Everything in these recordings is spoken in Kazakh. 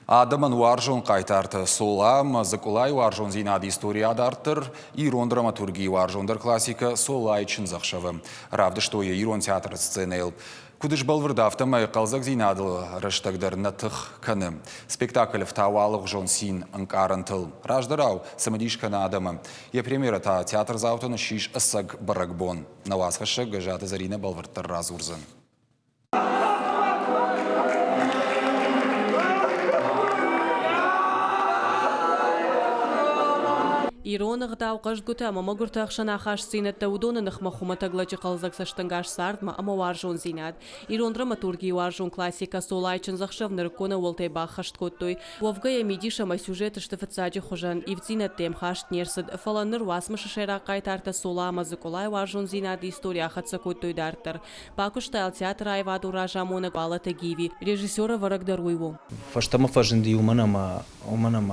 Adamın varjun qaytartı solam, Zıkulay varjun zinadi istoriyadartır, İron dramaturgiyi varjundır klasika solay için zakşavı. Ravdı ştoya İron teatr scenel. Кудыш балвырдафтамай қалзак зинадыл рыштагдырны тық кыны. Спектакль втауалық жон син ынқарынтыл. Раждырау самадишканы адамы. Е премьера та театр заутыны шиш ысыг барагбон. Навасқышы гажаты зарина балвырттыр разурзын. Ирона гтау кажгута мама гуртах шанахаш синет таудона нахмахума таглачи қалзак саштангаш сардма ама варжон зинад. Ирон драматургии варжон классика солайчен захшав наркона волтай бахашт коттой. Вовгая мидиша май сюжет штефацаджи хожан и в зинет тем хашт нерсад фаланыр васма шашера кайтарта солама Зыкулай варжон зинад история хатса коттой дартар. Пакуштайл театр айваду ражамона балата гиви. Режиссера варагдаруйву. Фаштама фажинди уманама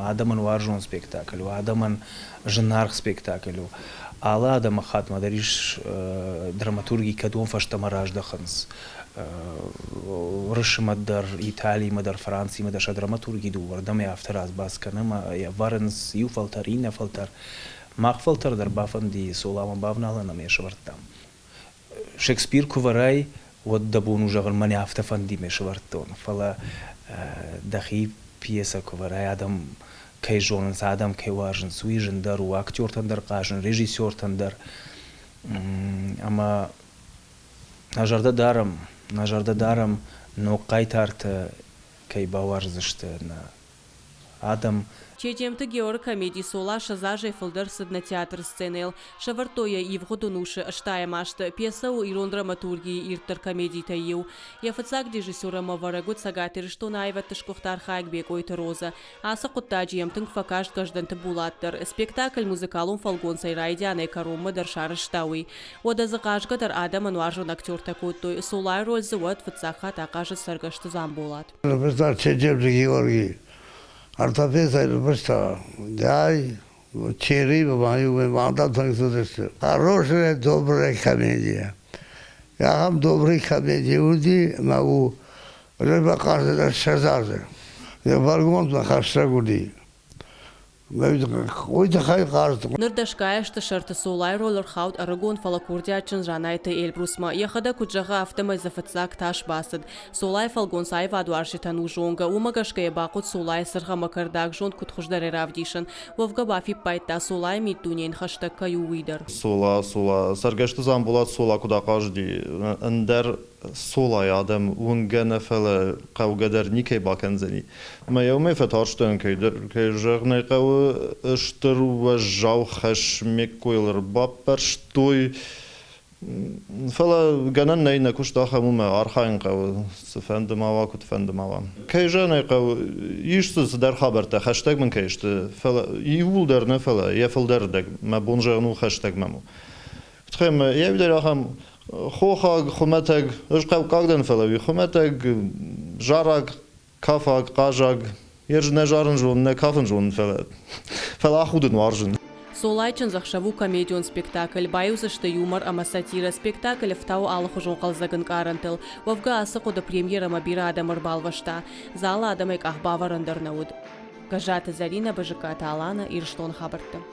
адаман варжон спектакль, адаман жанрх спектаклю. Ала адама хатма дариш драматургии кадон фаштама раждаханс. Рышмадар Италии, мадар Франции, мадар ша драматургии дуар. Даме автораз басканама варенс ю фалтар, ина фалтар. Мах фалтар дар бафанди солама бавнала на мешавартам. Шекспир куварай вот дабун ужагар мане автофанди мешавартон. Фала дахи пьеса куварай адам кей жонс адам кей важен суижен дар у актер тандар кажен режиссер тандар. Ама нажарда дарам но кайтарта кей баварзышты на адам. Чечемты геор комедии сола шазаже фылдырсыд на театр сценел. Шавартоя и в годунуши аштая машта пьеса у Ирон драматургии иртер комедии таю. Я фацак режиссера маварагут сагатер что наиват тышкухтар хайкбек ойты роза. Аса куттаджием тынк факашт гажданты булаттер. Спектакль музыкалун фалгон сайрайдяне карумма дар шарыштауи. Ода закажга дар адаман важен актер такой солай роль завод фацаха такажа саргашты замбулат. Чечемты Георгий. Артапеса просто дай черри мою мандат танцуешь. Хорошая добрая комедия. Я вам добрый комедии уди могу рыба каждый шазаже. Я баргон на хашагуди. Нырдашкая что шарта солай роллер хаут арагон фалакурдячен жанайта эльбрусма. Яхада куджага автомай зафацак таш басад. Солай фалгон сайва дуаршитану жонга. Умагашкая бакут солай сырха макардак жон кутхуждаре равдишан. Вовга бафи пайта солай митунен хаштака юидер. Сола саргашты замбулат сола куда кажди. Андер солай адам унгана фала каугадер никей бакензени. ما يومي فتارشتن كي جرني قو اشتر وجاو خشمك كويلر بابرشتوي فلا جنن نينا كوش داخل ما أرخين قو سفند ما وكت فند ما كي جرني قو يشتز در خبر تخشتك من كيشت فلا يقول در نفلا يفل در دك ما بونجرنو خشتك مامو تخيم يبدأ رقم خوخا خمتك اش قو كاغدن فلا خمتك جارك Kafag, Kajag, ne жарын жон, не кафен жон, фела худен варжен. Солайчен захшаву комедион спектакль, баюзашты юмор, ама сатира спектакль втау алых жон қалзагын карантыл. Вовга асықу да премьера мабира адамыр балвашта. Зала адамайк ахбаварындар науд. Гажата Зарина, БЖК Талана, Ирштон хабарты.